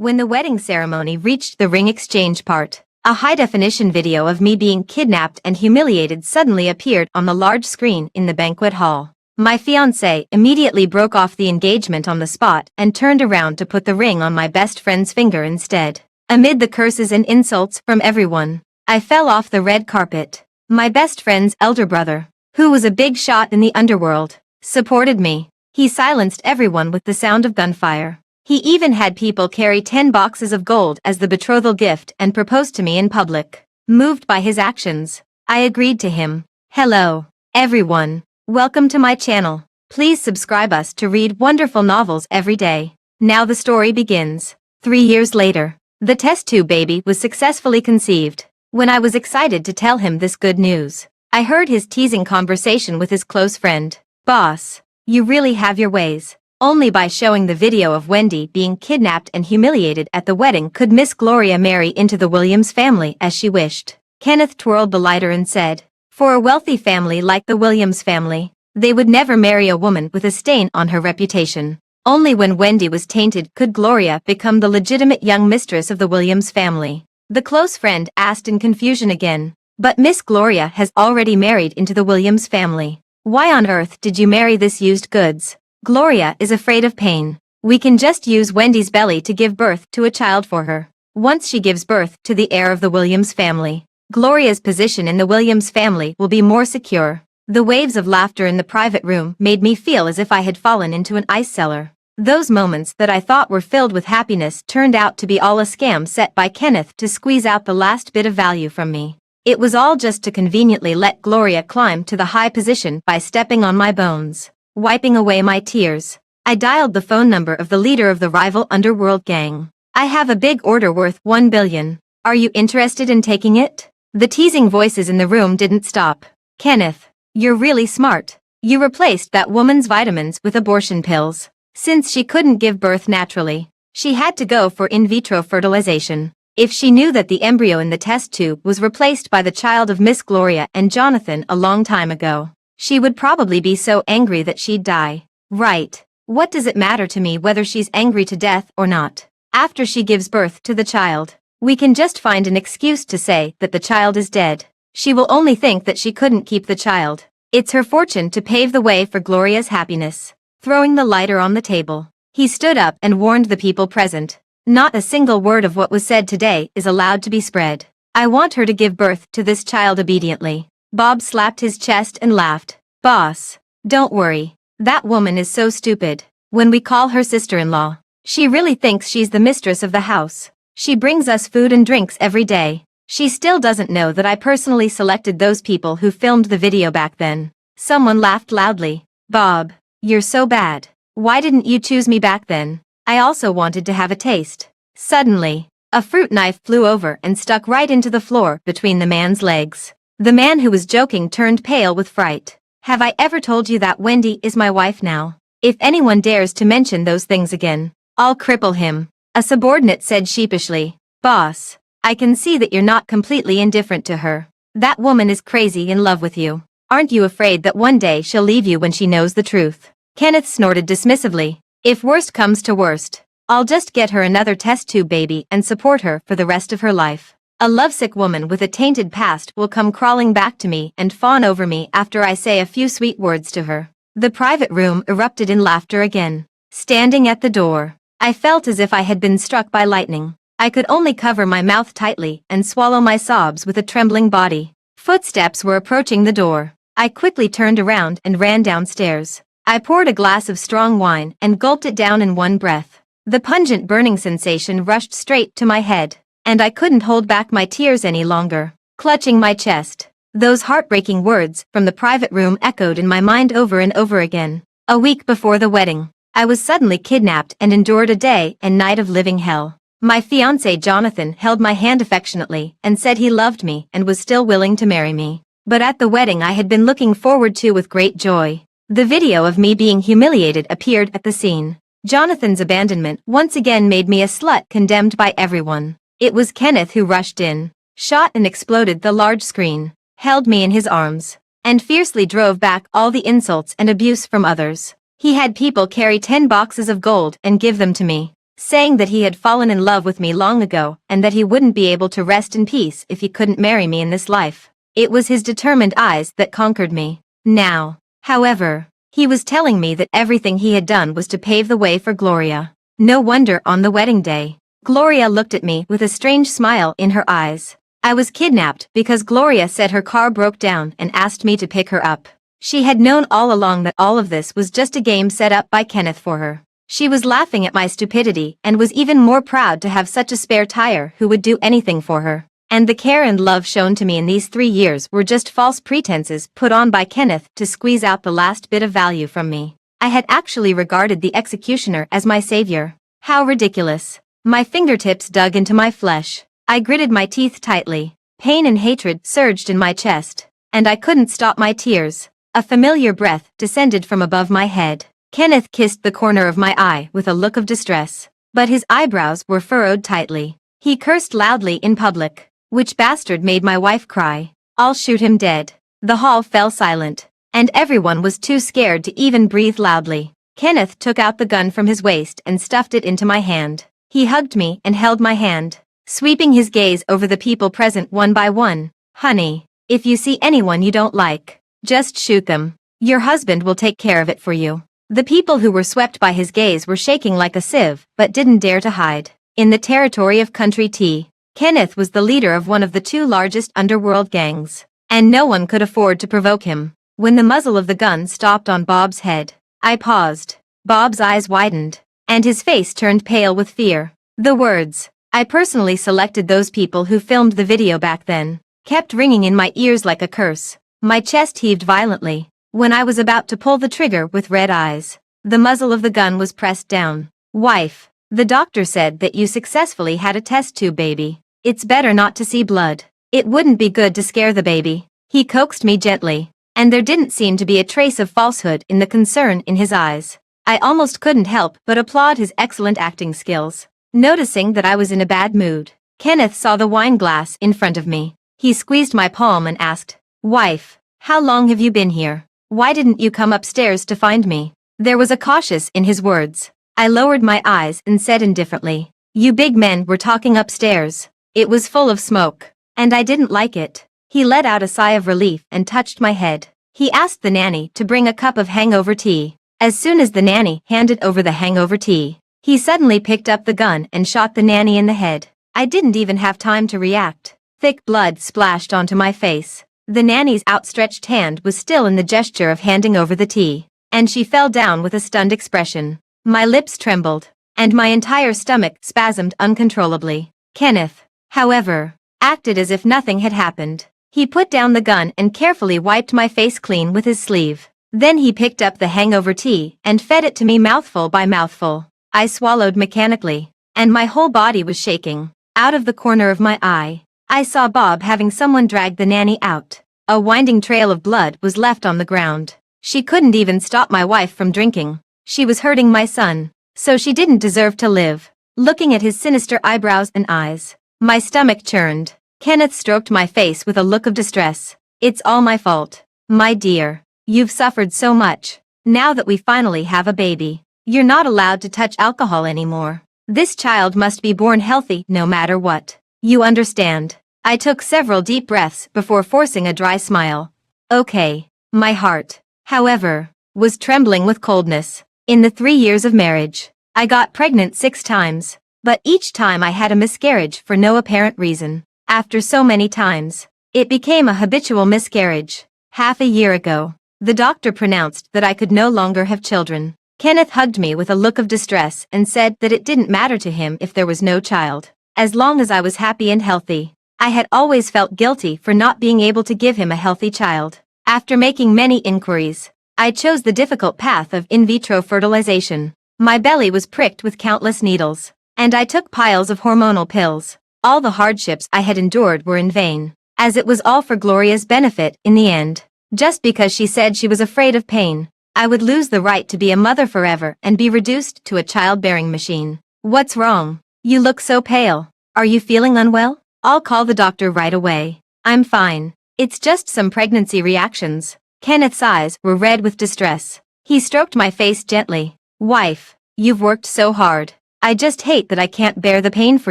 When the wedding ceremony reached the ring exchange part, a high-definition video of me being kidnapped and humiliated suddenly appeared on the large screen in the banquet hall. My fiancé immediately broke off the engagement on the spot and turned around to put the ring on my best friend's finger instead. Amid the curses and insults from everyone, I fell off the red carpet. My best friend's elder brother, who was a big shot in the underworld, supported me. He silenced everyone with the sound of gunfire. He even had people carry 10 boxes of gold as the betrothal gift and propose to me in public. Moved by his actions, I agreed to him. Hello, everyone. Welcome to my channel. Please subscribe us to read wonderful novels every day. Now the story begins. 3 years later, the test tube baby was successfully conceived. When I was excited to tell him this good news, I heard his teasing conversation with his close friend. Boss, you really have your ways. Only by showing the video of Wendy being kidnapped and humiliated at the wedding could Miss Gloria marry into the Williams family as she wished. Kenneth twirled the lighter and said, for a wealthy family like the Williams family, they would never marry a woman with a stain on her reputation. Only when Wendy was tainted could Gloria become the legitimate young mistress of the Williams family. The close friend asked in confusion again. But Miss Gloria has already married into the Williams family. Why on earth did you marry this used goods? Gloria is afraid of pain. We can just use Wendy's belly to give birth to a child for her. Once she gives birth to the heir of the Williams family, Gloria's position in the Williams family will be more secure. The waves of laughter in the private room made me feel as if I had fallen into an ice cellar. Those moments that I thought were filled with happiness turned out to be all a scam set by Kenneth to squeeze out the last bit of value from me. It was all just to conveniently let Gloria climb to the high position by stepping on my bones. Wiping away my tears, I dialed the phone number of the leader of the rival underworld gang. I have a big order worth 1 billion. Are you interested in taking it? The teasing voices in the room didn't stop. Kenneth, you're really smart. You replaced that woman's vitamins with abortion pills. Since she couldn't give birth naturally, she had to go for in vitro fertilization. If she knew that the embryo in the test tube was replaced by the child of Miss Gloria and Jonathan a long time ago, she would probably be so angry that she'd die. Right. What does it matter to me whether she's angry to death or not? After she gives birth to the child, we can just find an excuse to say that the child is dead. She will only think that she couldn't keep the child. It's her fortune to pave the way for Gloria's happiness. Throwing the lighter on the table, he stood up and warned the people present. Not a single word of what was said today is allowed to be spread. I want her to give birth to this child obediently. Bob slapped his chest and laughed. Boss, don't worry. That woman is so stupid. When we call her sister-in-law, she really thinks she's the mistress of the house. She brings us food and drinks every day. She still doesn't know that I personally selected those people who filmed the video back then. Someone laughed loudly. Bob, you're so bad. Why didn't you choose me back then? I also wanted to have a taste. Suddenly, a fruit knife flew over and stuck right into the floor between the man's legs. The man who was joking turned pale with fright. Have I ever told you that Wendy is my wife now? If anyone dares to mention those things again, I'll cripple him. A subordinate said sheepishly. Boss, I can see that you're not completely indifferent to her. That woman is crazy in love with you. Aren't you afraid that one day she'll leave you when she knows the truth? Kenneth snorted dismissively. If worst comes to worst, I'll just get her another test tube baby and support her for the rest of her life. A lovesick woman with a tainted past will come crawling back to me and fawn over me after I say a few sweet words to her. The private room erupted in laughter again. Standing at the door, I felt as if I had been struck by lightning. I could only cover my mouth tightly and swallow my sobs with a trembling body. Footsteps were approaching the door. I quickly turned around and ran downstairs. I poured a glass of strong wine and gulped it down in one breath. The pungent burning sensation rushed straight to my head, and I couldn't hold back my tears any longer. Clutching my chest, those heartbreaking words from the private room echoed in my mind over and over again. A week before the wedding, I was suddenly kidnapped and endured a day and night of living hell. My fiancé Jonathan held my hand affectionately and said he loved me and was still willing to marry me. But at the wedding I had been looking forward to with great joy, the video of me being humiliated appeared at the scene. Jonathan's abandonment once again made me a slut condemned by everyone. It was Kenneth who rushed in, shot and exploded the large screen, held me in his arms, and fiercely drove back all the insults and abuse from others. He had people carry 10 boxes of gold and give them to me. saying that he had fallen in love with me long ago and that he wouldn't be able to rest in peace if he couldn't marry me in this life. It was his determined eyes that conquered me. Now, however, he was telling me that everything he had done was to pave the way for Gloria. No wonder on the wedding day, Gloria looked at me with a strange smile in her eyes. I was kidnapped because Gloria said her car broke down and asked me to pick her up. She had known all along that all of this was just a game set up by Kenneth for her. She was laughing at my stupidity and was even more proud to have such a spare tire who would do anything for her. And the care and love shown to me in these 3 years were just false pretenses put on by Kenneth to squeeze out the last bit of value from me. I had actually regarded the executioner as my savior. How ridiculous. My fingertips dug into my flesh. I gritted my teeth tightly. Pain and hatred surged in my chest. And I couldn't stop my tears. A familiar breath descended from above my head. Kenneth kissed the corner of my eye with a look of distress. But his eyebrows were furrowed tightly. He cursed loudly in public. Which bastard made my wife cry? I'll shoot him dead. The hall fell silent. And everyone was too scared to even breathe loudly. Kenneth took out the gun from his waist and stuffed it into my hand. He hugged me and held my hand, sweeping his gaze over the people present one by one. Honey, if you see anyone you don't like, just shoot them. Your husband will take care of it for you. The people who were swept by his gaze were shaking like a sieve, but didn't dare to hide. In the territory of Country Tea, Kenneth was the leader of one of the 2 largest underworld gangs, and no one could afford to provoke him. When the muzzle of the gun stopped on Bob's head, I paused. Bob's eyes widened, and his face turned pale with fear. The words, "I personally selected those people who filmed the video back then," kept ringing in my ears like a curse. My chest heaved violently. When I was about to pull the trigger with red eyes, the muzzle of the gun was pressed down. Wife, the doctor said that you successfully had a test tube baby. It's better not to see blood. It wouldn't be good to scare the baby. He coaxed me gently, and there didn't seem to be a trace of falsehood in the concern in his eyes. I almost couldn't help but applaud his excellent acting skills. Noticing that I was in a bad mood, Kenneth saw the wine glass in front of me. He squeezed my palm and asked, "Wife, how long have you been here? Why didn't you come upstairs to find me?" There was a cautious in his words. I lowered my eyes and said indifferently, "You big men were talking upstairs. It was full of smoke, and I didn't like it." He let out a sigh of relief and touched my head. He asked the nanny to bring a cup of hangover tea. As soon as the nanny handed over the hangover tea, he suddenly picked up the gun and shot the nanny in the head. I didn't even have time to react. Thick blood splashed onto my face. The nanny's outstretched hand was still in the gesture of handing over the tea, and she fell down with a stunned expression. My lips trembled, and my entire stomach spasmed uncontrollably. Kenneth, however, acted as if nothing had happened. He put down the gun and carefully wiped my face clean with his sleeve. Then he picked up the hangover tea and fed it to me mouthful by mouthful. I swallowed mechanically, and my whole body was shaking. Out of the corner of my eye, I saw Bob having someone drag the nanny out. A winding trail of blood was left on the ground. She couldn't even stop my wife from drinking. She was hurting my son, so she didn't deserve to live. Looking at his sinister eyebrows and eyes, my stomach churned. Kenneth stroked my face with a look of distress. "It's all my fault. My dear, you've suffered so much. Now that we finally have a baby, you're not allowed to touch alcohol anymore. This child must be born healthy no matter what. You understand?" I took several deep breaths before forcing a dry smile. Okay. My heart, however, was trembling with coldness. In the 3 years of marriage, I got pregnant 6 times, but each time I had a miscarriage for no apparent reason. After so many times, it became a habitual miscarriage. Half a year ago, the doctor pronounced that I could no longer have children. Kenneth hugged me with a look of distress and said that it didn't matter to him if there was no child, as long as I was happy and healthy. I had always felt guilty for not being able to give him a healthy child. After making many inquiries, I chose the difficult path of in vitro fertilization. My belly was pricked with countless needles, and I took piles of hormonal pills. All the hardships I had endured were in vain, as it was all for Gloria's benefit in the end. Just because she said she was afraid of pain, I would lose the right to be a mother forever and be reduced to a childbearing machine. What's wrong? You look so pale. Are you feeling unwell? I'll call the doctor right away. I'm fine. It's just some pregnancy reactions. Kenneth's eyes were red with distress. He stroked my face gently. Wife, you've worked so hard. I just hate that I can't bear the pain for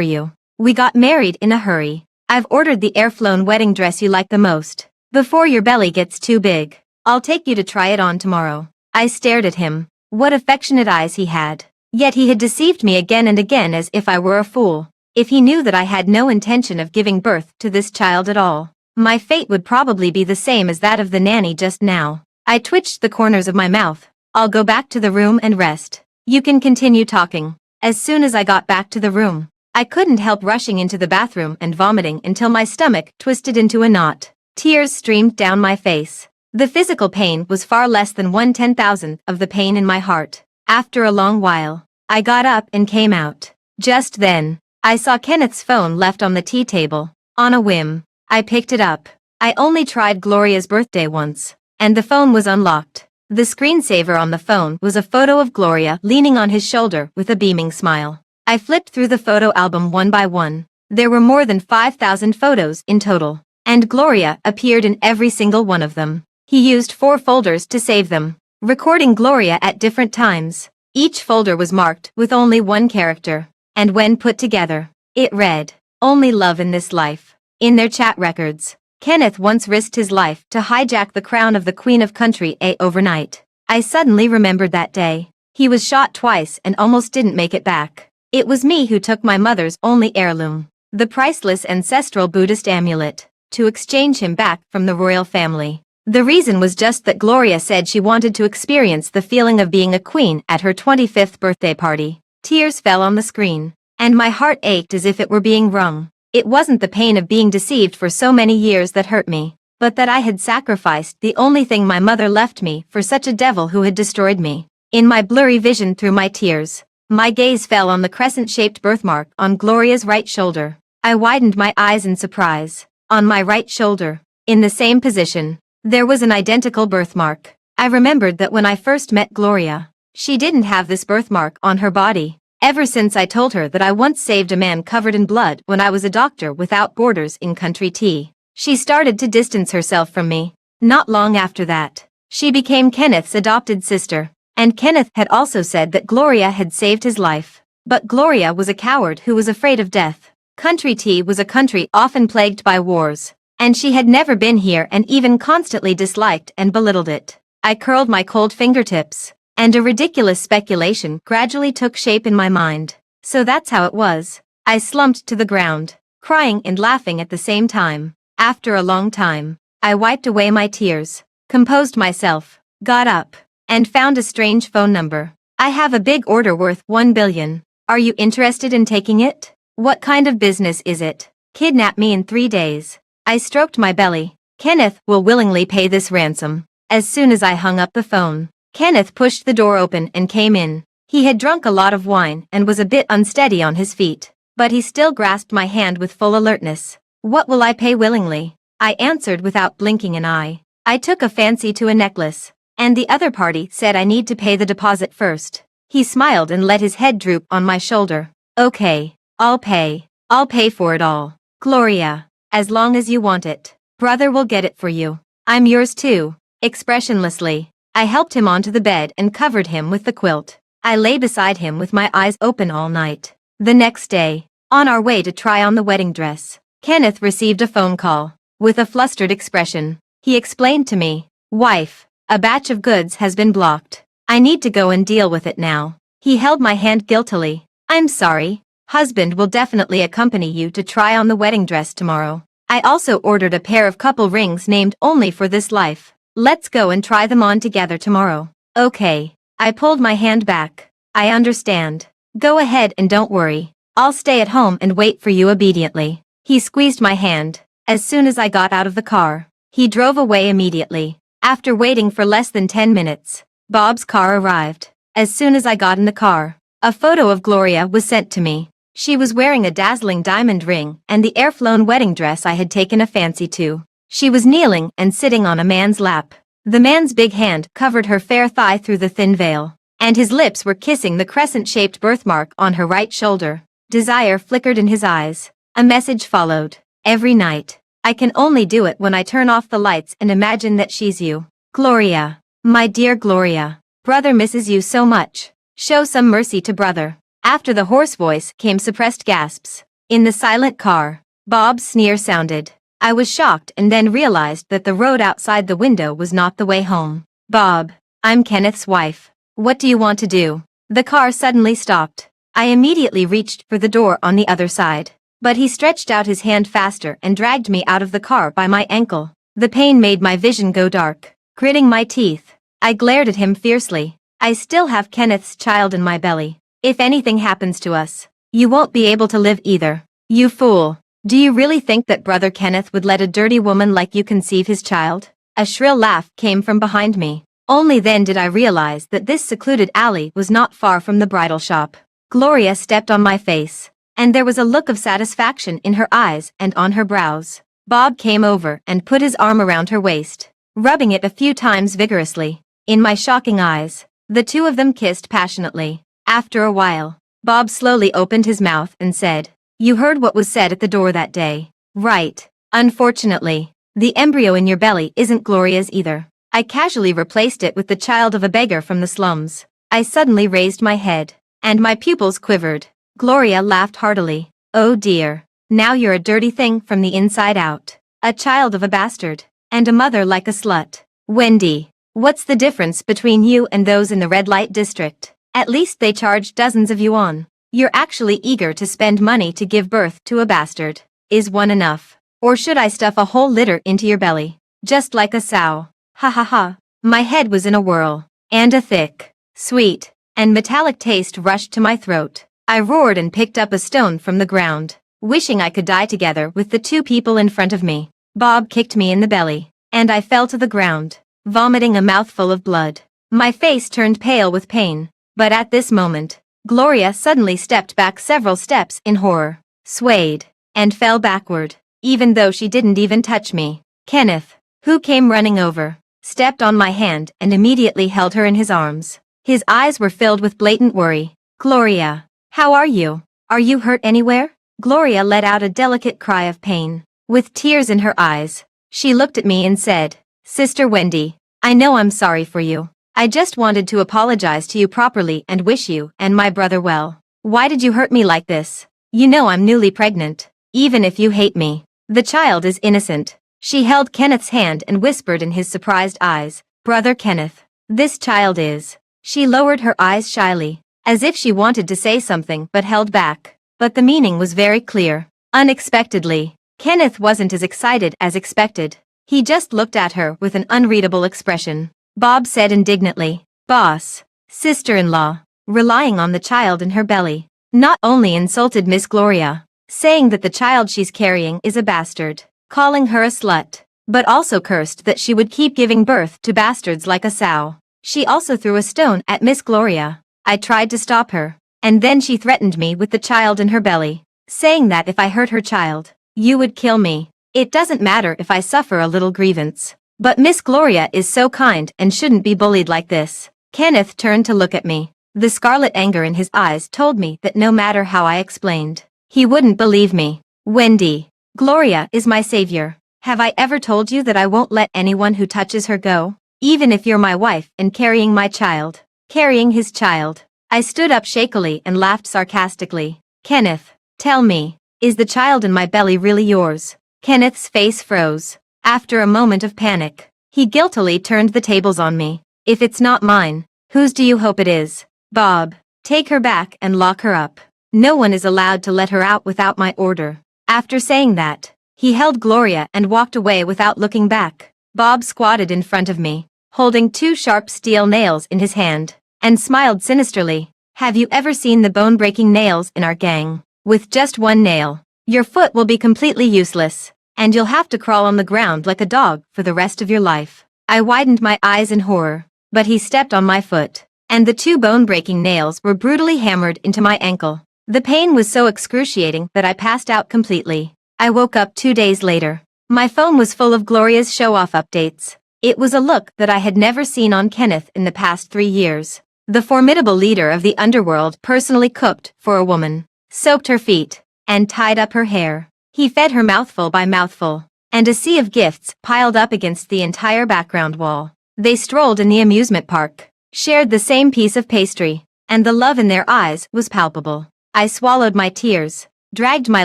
you. We got married in a hurry. I've ordered the air-flown wedding dress you like the most. Before your belly gets too big, I'll take you to try it on tomorrow. I stared at him. What affectionate eyes he had. Yet he had deceived me again and again as if I were a fool. If he knew that I had no intention of giving birth to this child at all, my fate would probably be the same as that of the nanny just now. I twitched the corners of my mouth. I'll go back to the room and rest. You can continue talking. As soon as I got back to the room, I couldn't help rushing into the bathroom and vomiting until my stomach twisted into a knot. Tears streamed down my face. The physical pain was far less than 1/10,000th of the pain in my heart. After a long while, I got up and came out. Just then, I saw Kenneth's phone left on the tea table. On a whim, I picked it up. I only tried Gloria's birthday once, and the phone was unlocked. The screensaver on the phone was a photo of Gloria leaning on his shoulder with a beaming smile. I flipped through the photo album one by one. There were more than 5,000 photos in total, and Gloria appeared in every single one of them. He used 4 folders to save them, recording Gloria at different times. Each folder was marked with only one character, and when put together, it read, "Only love in this life." In their chat records, Kenneth once risked his life to hijack the crown of the Queen of Country A overnight. I suddenly remembered that day. He was shot twice and almost didn't make it back. It was me who took my mother's only heirloom, the priceless ancestral Buddhist amulet, to exchange him back from the royal family. The reason was just that Gloria said she wanted to experience the feeling of being a queen at her 25th birthday party. Tears fell on the screen, and my heart ached as if it were being wrung. It wasn't the pain of being deceived for so many years that hurt me, but that I had sacrificed the only thing my mother left me for such a devil who had destroyed me. In my blurry vision through my tears, my gaze fell on the crescent-shaped birthmark on Gloria's right shoulder. I widened my eyes in surprise. On my right shoulder, in the same position, there was an identical birthmark. I remembered that when I first met Gloria, she didn't have this birthmark on her body. Ever since I told her that I once saved a man covered in blood when I was a doctor without borders in country tea, she started to distance herself from me. Not long after that, she became Kenneth's adopted sister, and Kenneth had also said that Gloria had saved his life. But Gloria was a coward who was afraid of death. Country tea was a country often plagued by wars, and she had never been here and even constantly disliked and belittled it. I curled my cold fingertips, and a ridiculous speculation gradually took shape in my mind. So that's how it was. I slumped to the ground, crying and laughing at the same time. After a long time, I wiped away my tears, composed myself, got up, and found a strange phone number. "I have a big order worth 1 billion. Are you interested in taking it? What kind of business is it? Kidnap me in 3 days." I stroked my belly. "Kenneth will willingly pay this ransom." As soon as I hung up the phone, Kenneth pushed the door open and came in. He had drunk a lot of wine and was a bit unsteady on his feet, but he still grasped my hand with full alertness. "What will I pay willingly?" I answered without blinking an eye. "I took a fancy to a necklace, and the other party said I need to pay the deposit first." He smiled and let his head droop on my shoulder. "Okay, I'll pay. I'll pay for it all, Gloria, as long as you want it. Brother will get it for you. I'm yours too." Expressionlessly, I helped him onto the bed and covered him with the quilt. I lay beside him with my eyes open all night. The next day, on our way to try on the wedding dress, Kenneth received a phone call. With a flustered expression, he explained to me, "Wife, a batch of goods has been blocked. I need to go and deal with it now." He held my hand guiltily. "I'm sorry. Husband will definitely accompany you to try on the wedding dress tomorrow. I also ordered a pair of couple rings named only for this life. Let's go and try them on together tomorrow." "Okay." I pulled my hand back. "I understand. Go ahead and don't worry. I'll stay at home and wait for you obediently." He squeezed my hand. As soon as I got out of the car, he drove away immediately. After waiting for less than 10 minutes, Bob's car arrived. As soon as I got in the car, a photo of Gloria was sent to me. She was wearing a dazzling diamond ring and the air-flown wedding dress I had taken a fancy to. She was kneeling and sitting on a man's lap. The man's big hand covered her fair thigh through the thin veil, and his lips were kissing the crescent-shaped birthmark on her right shoulder. Desire flickered in his eyes. A message followed. "Every night, I can only do it when I turn off the lights and imagine that she's you. Gloria. My dear Gloria. Brother misses you so much. Show some mercy to brother." After the hoarse voice came suppressed gasps. In the silent car, Bob's sneer sounded. I was shocked and then realized that the road outside the window was not the way home. Bob, I'm Kenneth's wife. What do you want to do? The car suddenly stopped. I immediately reached for the door on the other side. But he stretched out his hand faster and dragged me out of the car by my ankle. The pain made my vision go dark. Gritting my teeth, I glared at him fiercely. I still have Kenneth's child in my belly. If anything happens to us, you won't be able to live either. You fool. Do you really think that Brother Kenneth would let a dirty woman like you conceive his child? A shrill laugh came from behind me. Only then did I realize that this secluded alley was not far from the bridal shop. Gloria stepped on my face, and there was a look of satisfaction in her eyes and on her brows. Bob came over and put his arm around her waist, rubbing it a few times vigorously. In my shocking eyes, the two of them kissed passionately. After a while, Bob slowly opened his mouth and said, "You heard what was said at the door that day, right? Unfortunately, the embryo in your belly isn't Gloria's either. I casually replaced it with the child of a beggar from the slums." I suddenly raised my head, and my pupils quivered. Gloria laughed heartily. "Oh dear, now you're a dirty thing from the inside out. A child of a bastard, and a mother like a slut. Wendy, what's the difference between you and those in the red light district? At least they charge dozens of you on. You're actually eager to spend money to give birth to a bastard. Is one enough? Or should I stuff a whole litter into your belly? Just like a sow?" Ha ha ha. My head was in a whirl, and a thick, sweet, and metallic taste rushed to my throat. I roared and picked up a stone from the ground, wishing I could die together with the two people in front of me. Bob kicked me in the belly, and I fell to the ground, vomiting a mouthful of blood. My face turned pale with pain, but at this moment, Gloria suddenly stepped back several steps in horror, swayed, and fell backward, even though she didn't even touch me. Kenneth, who came running over, stepped on my hand and immediately held her in his arms. His eyes were filled with blatant worry. "Gloria, how are you? Are you hurt anywhere?" Gloria let out a delicate cry of pain. With tears in her eyes, she looked at me and said, "Sister Wendy, I know I'm sorry for you. I just wanted to apologize to you properly and wish you and my brother well. Why did you hurt me like this? You know I'm newly pregnant. Even if you hate me, the child is innocent." She held Kenneth's hand and whispered in his surprised eyes, "Brother Kenneth, this child is." She lowered her eyes shyly, as if she wanted to say something but held back. But the meaning was very clear. Unexpectedly, Kenneth wasn't as excited as expected. He just looked at her with an unreadable expression. Bob said indignantly, "Boss, sister-in-law, relying on the child in her belly, not only insulted Miss Gloria, saying that the child she's carrying is a bastard, calling her a slut, but also cursed that she would keep giving birth to bastards like a sow. She also threw a stone at Miss Gloria. I tried to stop her, and then she threatened me with the child in her belly, saying that if I hurt her child, you would kill me. It doesn't matter if I suffer a little grievance. But Miss Gloria is so kind and shouldn't be bullied like this." Kenneth turned to look at me. The scarlet anger in his eyes told me that no matter how I explained, he wouldn't believe me. "Wendy, Gloria is my savior. Have I ever told you that I won't let anyone who touches her go? Even if you're my wife and carrying my child." Carrying his child. I stood up shakily and laughed sarcastically. "Kenneth, tell me, is the child in my belly really yours?" Kenneth's face froze. After a moment of panic, he guiltily turned the tables on me. "If it's not mine, whose do you hope it is? Bob, take her back and lock her up. No one is allowed to let her out without my order." After saying that, he held Gloria and walked away without looking back. Bob squatted in front of me, holding two sharp steel nails in his hand, and smiled sinisterly. "Have you ever seen the bone-breaking nails in our gang? With just one nail, your foot will be completely useless, and you'll have to crawl on the ground like a dog for the rest of your life." I widened my eyes in horror, but he stepped on my foot, and the two bone-breaking nails were brutally hammered into my ankle. The pain was so excruciating that I passed out completely. I woke up 2 days later. My phone was full of Gloria's show-off updates. It was a look that I had never seen on Kenneth in the past 3 years. The formidable leader of the underworld personally cooked for a woman, soaked her feet, and tied up her hair. He fed her mouthful by mouthful, and a sea of gifts piled up against the entire background wall. They strolled in the amusement park, shared the same piece of pastry, and the love in their eyes was palpable. I swallowed my tears, dragged my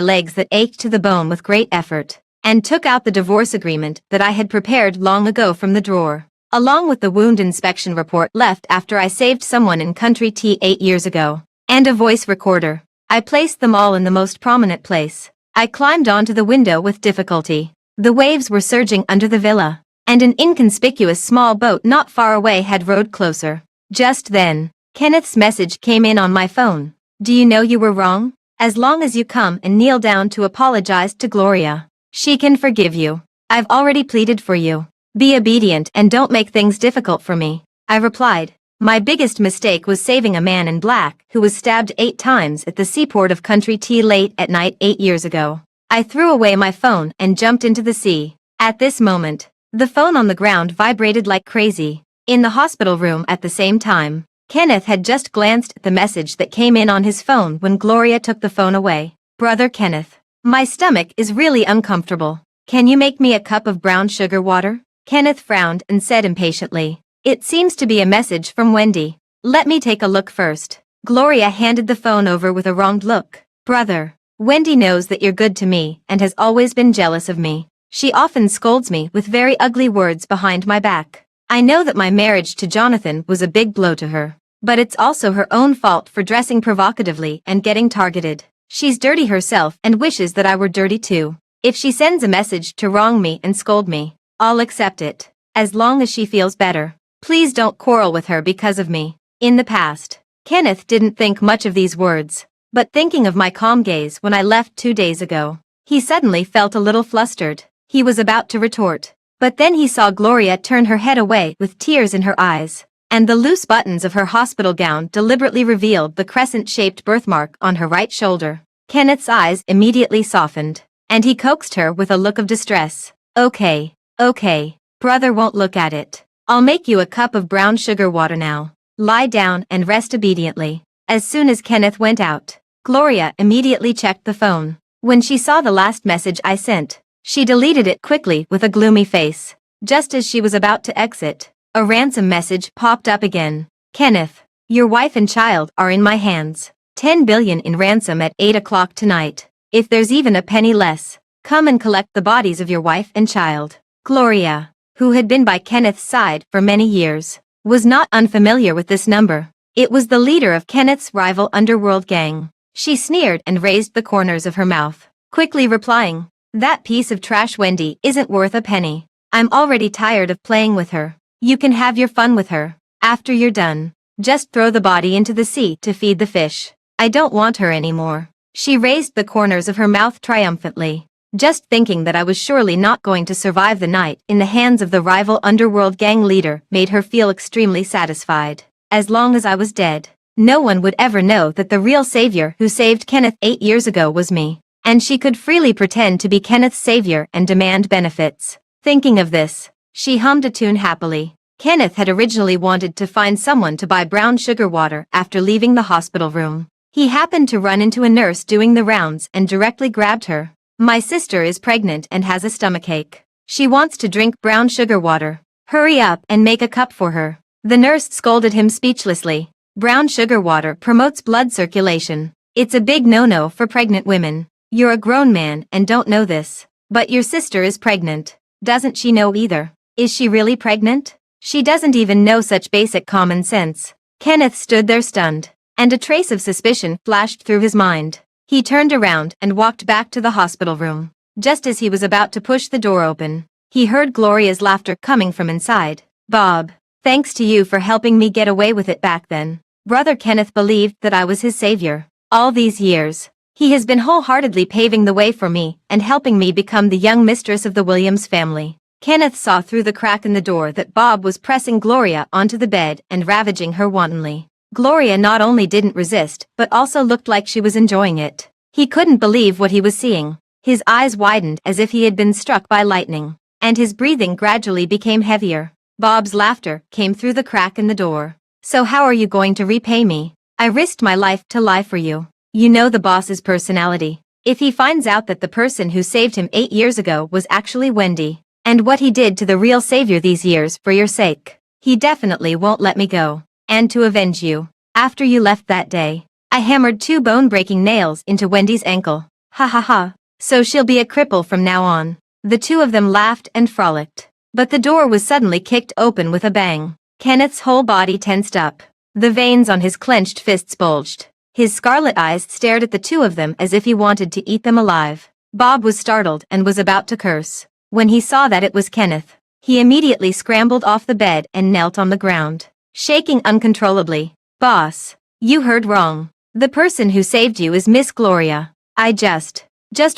legs that ached to the bone with great effort, and took out the divorce agreement that I had prepared long ago from the drawer, along with the wound inspection report left after I saved someone in country T 8 years ago, and a voice recorder. I placed them all in the most prominent place. I climbed onto the window with difficulty. The waves were surging under the villa, and an inconspicuous small boat not far away had rowed closer. Just then, Kenneth's message came in on my phone. Do you know you were wrong? As long as you come and kneel down to apologize to Gloria, she can forgive you. I've already pleaded for you. Be obedient and don't make things difficult for me. I replied. My biggest mistake was saving a man in black who was stabbed 8 times at the seaport of country T late at night 8 years ago. I threw away my phone and jumped into the sea. At this moment, the phone on the ground vibrated like crazy. In the hospital room at the same time, Kenneth had just glanced at the message that came in on his phone when Gloria took the phone away. Brother Kenneth, my stomach is really uncomfortable. Can you make me a cup of brown sugar water? Kenneth frowned and said impatiently. It seems to be a message from Wendy. Let me take a look first. Gloria handed the phone over with a wronged look. Brother, Wendy knows that you're good to me and has always been jealous of me. She often scolds me with very ugly words behind my back. I know that my marriage to Jonathan was a big blow to her, but it's also her own fault for dressing provocatively and getting targeted. She's dirty herself and wishes that I were dirty too. If she sends a message to wrong me and scold me, I'll accept it, as long as she feels better. Please don't quarrel with her because of me. In the past, Kenneth didn't think much of these words, but thinking of my calm gaze when I left 2 days ago, he suddenly felt a little flustered. He was about to retort, but then he saw Gloria turn her head away with tears in her eyes, and the loose buttons of her hospital gown deliberately revealed the crescent-shaped birthmark on her right shoulder. Kenneth's eyes immediately softened, and he coaxed her with a look of distress. Okay, brother won't look at it. I'll make you a cup of brown sugar water now. Lie down and rest obediently. As soon as Kenneth went out, Gloria immediately checked the phone. When she saw the last message I sent, she deleted it quickly with a gloomy face. Just as she was about to exit, a ransom message popped up again. Kenneth, your wife and child are in my hands. 10 billion in ransom at 8 o'clock tonight. If there's even a penny less, come and collect the bodies of your wife and child. Gloria, who had been by Kenneth's side for many years, was not unfamiliar with this number. It was the leader of Kenneth's rival underworld gang. She sneered and raised the corners of her mouth, quickly replying, that piece of trash Wendy isn't worth a penny. I'm already tired of playing with her. You can have your fun with her. After you're done, just throw the body into the sea to feed the fish. I don't want her anymore. She raised the corners of her mouth triumphantly. Just thinking that I was surely not going to survive the night in the hands of the rival underworld gang leader made her feel extremely satisfied. As long as I was dead, no one would ever know that the real savior who saved Kenneth 8 years ago was me, and she could freely pretend to be Kenneth's savior and demand benefits. Thinking of this, she hummed a tune happily. Kenneth had originally wanted to find someone to buy brown sugar water after leaving the hospital room. He happened to run into a nurse doing the rounds and directly grabbed her. My sister is pregnant and has a stomachache. She wants to drink brown sugar water. Hurry up and make a cup for her. The nurse scolded him speechlessly. Brown sugar water promotes blood circulation. It's a big no-no for pregnant women. You're a grown man and don't know this. But your sister is pregnant. Doesn't she know either? Is she really pregnant? She doesn't even know such basic common sense. Kenneth stood there stunned, and a trace of suspicion flashed through his mind. He turned around and walked back to the hospital room. Just as he was about to push the door open, he heard Gloria's laughter coming from inside. Bob, thanks to you for helping me get away with it back then. Brother Kenneth believed that I was his savior. All these years, he has been wholeheartedly paving the way for me and helping me become the young mistress of the Williams family. Kenneth saw through the crack in the door that Bob was pressing Gloria onto the bed and ravaging her wantonly. Gloria not only didn't resist, but also looked like she was enjoying it. He couldn't believe what he was seeing. His eyes widened as if he had been struck by lightning, and his breathing gradually became heavier. Bob's laughter came through the crack in the door. So how are you going to repay me? I risked my life to lie for you. You know the boss's personality. If he finds out that the person who saved him 8 years ago was actually Wendy, and what he did to the real savior these years for your sake, he definitely won't let me go. And to avenge you, After you left that day, I hammered 2 bone-breaking nails into Wendy's ankle. Ha ha ha. So she'll be a cripple from now on. The two of them laughed and frolicked. But the door was suddenly kicked open with a bang. Kenneth's whole body tensed up. The veins on his clenched fists bulged. His scarlet eyes stared at the two of them as if he wanted to eat them alive. Bob was startled and was about to curse. When he saw that it was Kenneth, he immediately scrambled off the bed and knelt on the ground, shaking uncontrollably. Boss, you heard wrong. The person who saved you is Miss Gloria. I just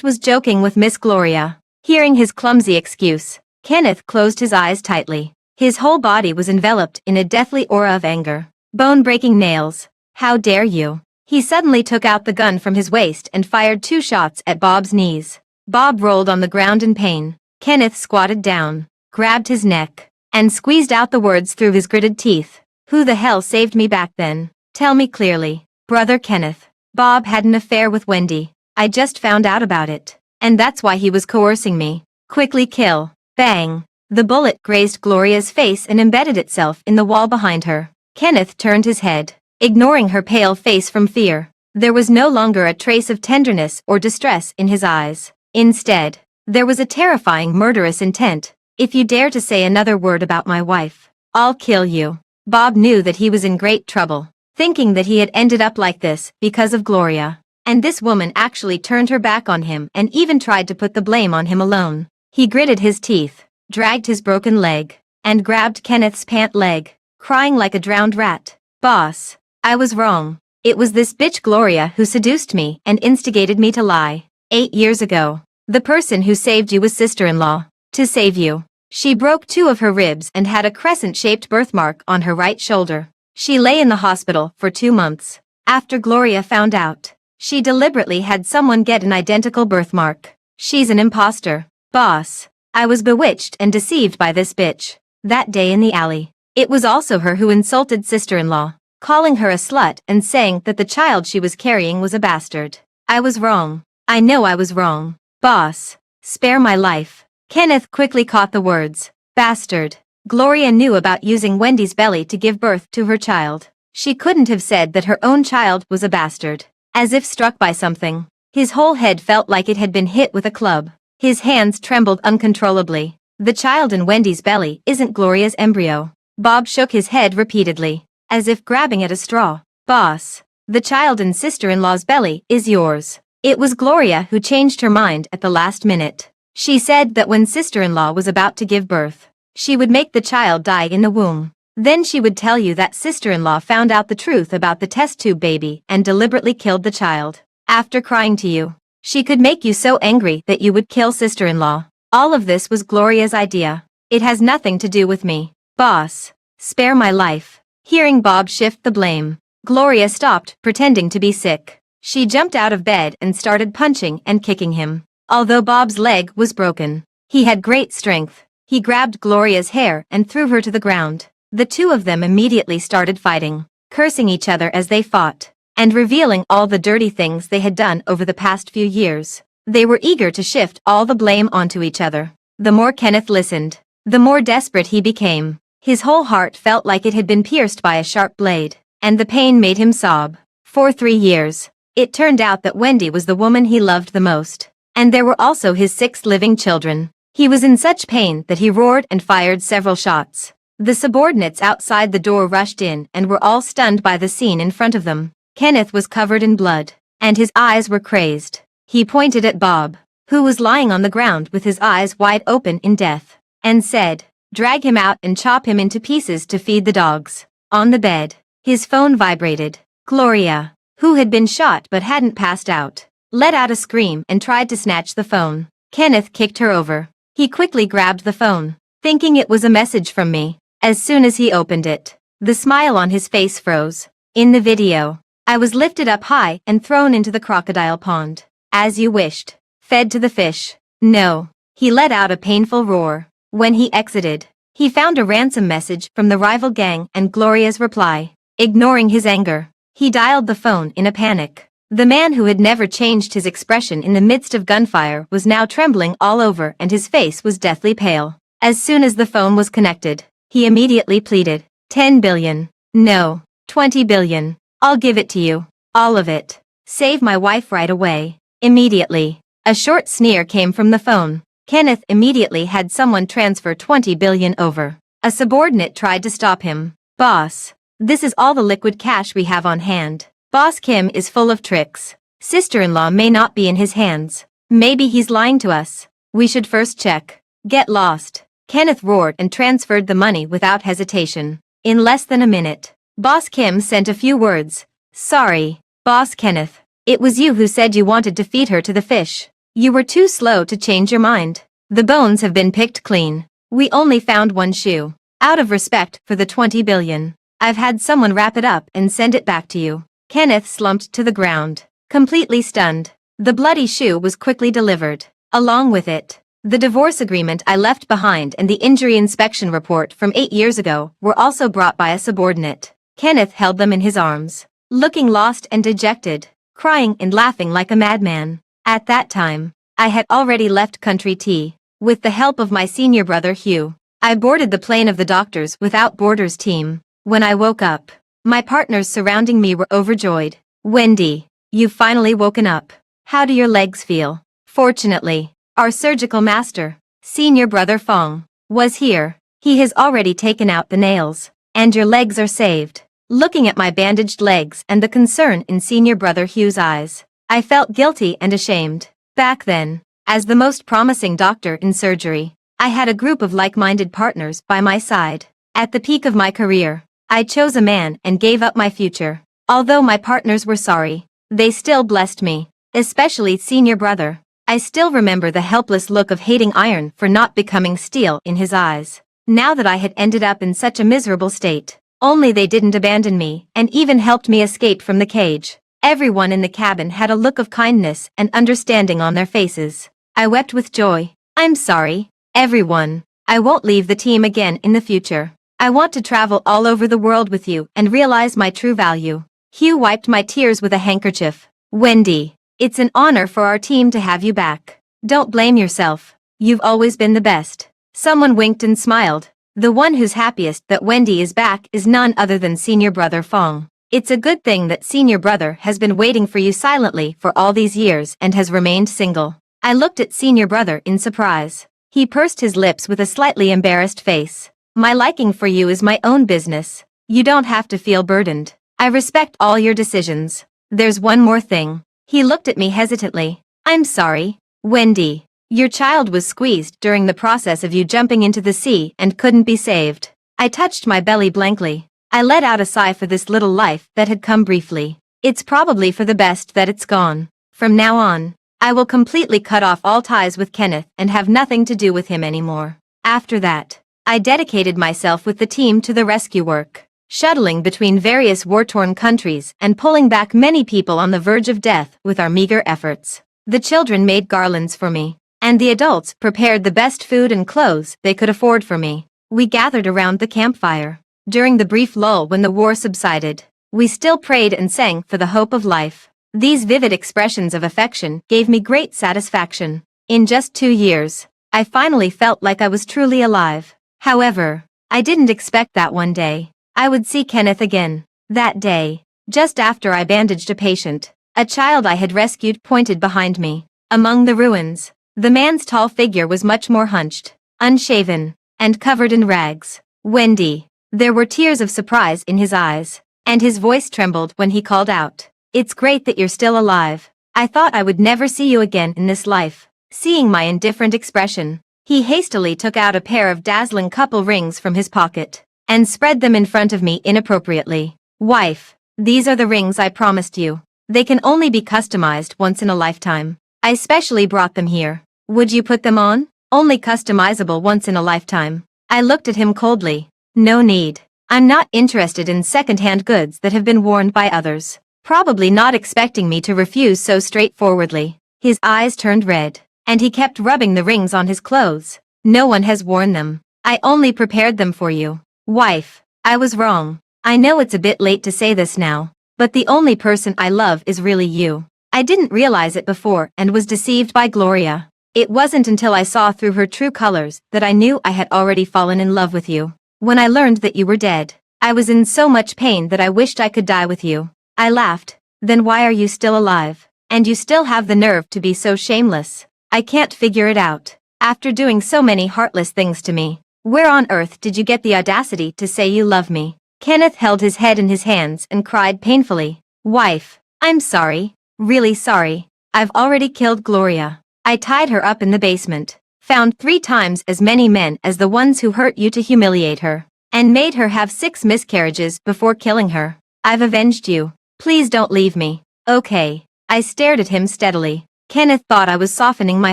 was joking with Miss Gloria. Hearing his clumsy excuse, Kenneth closed his eyes tightly. His whole body was enveloped in a deathly aura of anger. Bone-breaking nails. How dare you? He suddenly took out the gun from his waist and fired 2 shots at Bob's knees. Bob rolled on the ground in pain. Kenneth squatted down, grabbed his neck, and squeezed out the words through his gritted teeth. Who the hell saved me back then? Tell me clearly. Brother Kenneth. Bob had an affair with Wendy. I just found out about it. And that's why he was coercing me. Quickly kill. Bang. The bullet grazed Gloria's face and embedded itself in the wall behind her. Kenneth turned his head, ignoring her pale face from fear. There was no longer a trace of tenderness or distress in his eyes. Instead, there was a terrifying murderous intent. If you dare to say another word about my wife, I'll kill you. Bob knew that he was in great trouble, thinking that he had ended up like this because of Gloria. And this woman actually turned her back on him and even tried to put the blame on him alone. He gritted his teeth, dragged his broken leg, and grabbed Kenneth's pant leg, crying like a drowned rat. Boss, I was wrong. It was this bitch Gloria who seduced me and instigated me to lie. 8 years ago, the person who saved you was sister-in-law. To save you, she broke 2 of her ribs and had a crescent-shaped birthmark on her right shoulder. She lay in the hospital for 2 months. After Gloria found out, she deliberately had someone get an identical birthmark. She's an imposter. Boss, I was bewitched and deceived by this bitch. That day in the alley, it was also her who insulted sister-in-law, calling her a slut and saying that the child she was carrying was a bastard. I was wrong. I know I was wrong. Boss, spare my life. Kenneth quickly caught the words. Bastard. Gloria knew about using Wendy's belly to give birth to her child. She couldn't have said that her own child was a bastard. As if struck by something, his whole head felt like it had been hit with a club. His hands trembled uncontrollably. The child in Wendy's belly isn't Gloria's embryo. Bob shook his head repeatedly, as if grabbing at a straw. Boss, the child in sister-in-law's belly is yours. It was Gloria who changed her mind at the last minute. She said that when sister-in-law was about to give birth, she would make the child die in the womb. Then she would tell you that sister-in-law found out the truth about the test tube baby and deliberately killed the child. After crying to you, she could make you so angry that you would kill sister-in-law. All of this was Gloria's idea. It has nothing to do with me. Boss, spare my life. Hearing Bob shift the blame, Gloria stopped pretending to be sick. She jumped out of bed and started punching and kicking him. Although Bob's leg was broken, he had great strength. He grabbed Gloria's hair and threw her to the ground. The two of them immediately started fighting, cursing each other as they fought, and revealing all the dirty things they had done over the past few years. They were eager to shift all the blame onto each other. The more Kenneth listened, the more desperate he became. His whole heart felt like it had been pierced by a sharp blade, and the pain made him sob. For 3 years, it turned out that Wendy was the woman he loved the most, and there were also his 6 living children. He was in such pain that he roared and fired several shots. The subordinates outside the door rushed in and were all stunned by the scene in front of them. Kenneth was covered in blood, and his eyes were crazed. He pointed at Bob, who was lying on the ground with his eyes wide open in death, and said, "Drag him out and chop him into pieces to feed the dogs." On the bed, his phone vibrated. Gloria, who had been shot but hadn't passed out, let out a scream and tried to snatch the phone. Kenneth kicked her over. He quickly grabbed the phone, thinking it was a message from me. As soon as he opened it, the smile on his face froze. In the video, I was lifted up high and thrown into the crocodile pond. As you wished. Fed to the fish. No. He let out a painful roar. When he exited, he found a ransom message from the rival gang and Gloria's reply. Ignoring his anger, he dialed the phone in a panic. The man who had never changed his expression in the midst of gunfire was now trembling all over and his face was deathly pale. As soon as the phone was connected, he immediately pleaded, 10 billion. No, 20 billion. I'll give it to you. All of it. Save my wife right away. Immediately. A short sneer came from the phone. Kenneth immediately had someone transfer 20 billion over. A subordinate tried to stop him. Boss. This is all the liquid cash we have on hand. Boss Kim is full of tricks. Sister-in-law may not be in his hands. Maybe he's lying to us. We should first check. Get lost. Kenneth roared and transferred the money without hesitation. In less than a minute, Boss Kim sent a few words. Sorry, Boss Kenneth. It was you who said you wanted to feed her to the fish. You were too slow to change your mind. The bones have been picked clean. We only found one shoe. Out of respect for the 20 billion, I've had someone wrap it up and send it back to you. Kenneth slumped to the ground, completely stunned. The bloody shoe was quickly delivered. Along with it, the divorce agreement I left behind and the injury inspection report from 8 years ago were also brought by a subordinate. Kenneth held them in his arms, looking lost and dejected, crying and laughing like a madman. At that time, I had already left Country T. With the help of my senior brother Hugh, I boarded the plane of the Doctors Without Borders team. When I woke up, my partners surrounding me were overjoyed. Wendy, you've finally woken up. How do your legs feel? Fortunately, our surgical master, senior brother Fong, was here. He has already taken out the nails, and your legs are saved. Looking at my bandaged legs and the concern in senior brother Hugh's eyes, I felt guilty and ashamed. Back then, as the most promising doctor in surgery, I had a group of like-minded partners by my side. At the peak of my career, I chose a man and gave up my future. Although my partners were sorry, they still blessed me, especially senior brother. I still remember the helpless look of hating iron for not becoming steel in his eyes. Now that I had ended up in such a miserable state, only they didn't abandon me and even helped me escape from the cage. Everyone in the cabin had a look of kindness and understanding on their faces. I wept with joy. I'm sorry, everyone. I won't leave the team again in the future. I want to travel all over the world with you and realize my true value. Hugh wiped my tears with a handkerchief. Wendy, it's an honor for our team to have you back. Don't blame yourself. You've always been the best. Someone winked and smiled. The one who's happiest that Wendy is back is none other than senior brother Fong. It's a good thing that senior brother has been waiting for you silently for all these years and has remained single. I looked at senior brother in surprise. He pursed his lips with a slightly embarrassed face. My liking for you is my own business. You don't have to feel burdened. I respect all your decisions. There's one more thing. He looked at me hesitantly. I'm sorry, Wendy. Your child was squeezed during the process of you jumping into the sea and couldn't be saved. I touched my belly blankly. I let out a sigh for this little life that had come briefly. It's probably for the best that it's gone. From now on, I will completely cut off all ties with Kenneth and have nothing to do with him anymore. After that, I dedicated myself with the team to the rescue work, shuttling between various war-torn countries and pulling back many people on the verge of death with our meager efforts. The children made garlands for me, and the adults prepared the best food and clothes they could afford for me. We gathered around the campfire. During the brief lull when the war subsided, we still prayed and sang for the hope of life. These vivid expressions of affection gave me great satisfaction. In just 2 years, I finally felt like I was truly alive. However, I didn't expect that one day I would see Kenneth again. That day, just after I bandaged a patient, a child I had rescued pointed behind me. Among the ruins, the man's tall figure was much more hunched, unshaven, and covered in rags. Wendy. There were tears of surprise in his eyes, and his voice trembled when he called out. It's great that you're still alive. I thought I would never see you again in this life. Seeing my indifferent expression, he hastily took out a pair of dazzling couple rings from his pocket and spread them in front of me inappropriately. Wife, these are the rings I promised you. They can only be customized once in a lifetime. I specially brought them here. Would you put them on? Only customizable once in a lifetime. I looked at him coldly. No need. I'm not interested in second-hand goods that have been worn by others. Probably not expecting me to refuse so straightforwardly. His eyes turned red, and he kept rubbing the rings on his clothes. No one has worn them. I only prepared them for you. Wife, I was wrong. I know it's a bit late to say this now, but the only person I love is really you. I didn't realize it before and was deceived by Gloria. It wasn't until I saw through her true colors that I knew I had already fallen in love with you. When I learned that you were dead, I was in so much pain that I wished I could die with you. I laughed. Then why are you still alive? And you still have the nerve to be so shameless? I can't figure it out. After doing so many heartless things to me, where on earth did you get the audacity to say you love me? Kenneth held his head in his hands and cried painfully. Wife, I'm sorry. Really sorry. I've already killed Gloria. I tied her up in the basement, found 3 times as many men as the ones who hurt you to humiliate her, and made her have 6 miscarriages before killing her. I've avenged you. Please don't leave me. Okay. I stared at him steadily. Kenneth thought I was softening my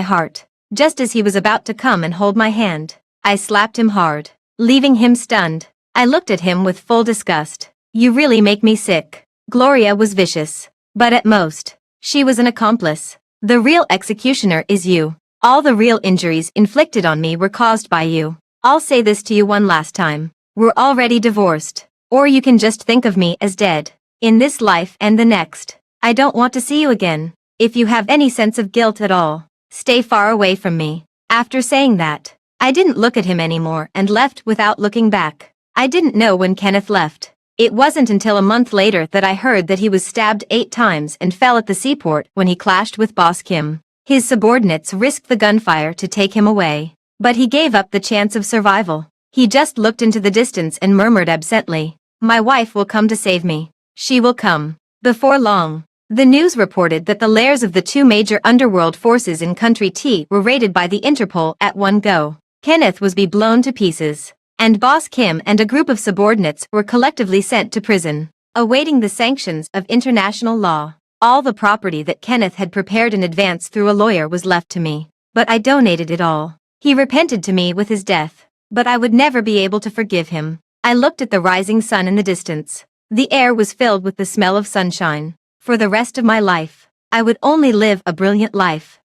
heart. Just as he was about to come and hold my hand, I slapped him hard, leaving him stunned. I looked at him with full disgust. You really make me sick. Gloria was vicious, but at most, she was an accomplice. The real executioner is you. All the real injuries inflicted on me were caused by you. I'll say this to you one last time. We're already divorced. Or you can just think of me as dead. In this life and the next. I don't want to see you again. If you have any sense of guilt at all, stay far away from me. After saying that, I didn't look at him anymore and left without looking back. I didn't know when Kenneth left. It wasn't until a month later that I heard that he was stabbed 8 times and fell at the seaport when he clashed with Boss Kim. His subordinates risked the gunfire to take him away, but he gave up the chance of survival. He just looked into the distance and murmured absently, "My wife will come to save me. She will come." Before long, the news reported that the lairs of the 2 major underworld forces in Country T were raided by the Interpol at one go. Kenneth was blown to pieces, and Boss Kim and a group of subordinates were collectively sent to prison, awaiting the sanctions of international law. All the property that Kenneth had prepared in advance through a lawyer was left to me, but I donated it all. He repented to me with his death, but I would never be able to forgive him. I looked at the rising sun in the distance. The air was filled with the smell of sunshine. For the rest of my life, I would only live a brilliant life.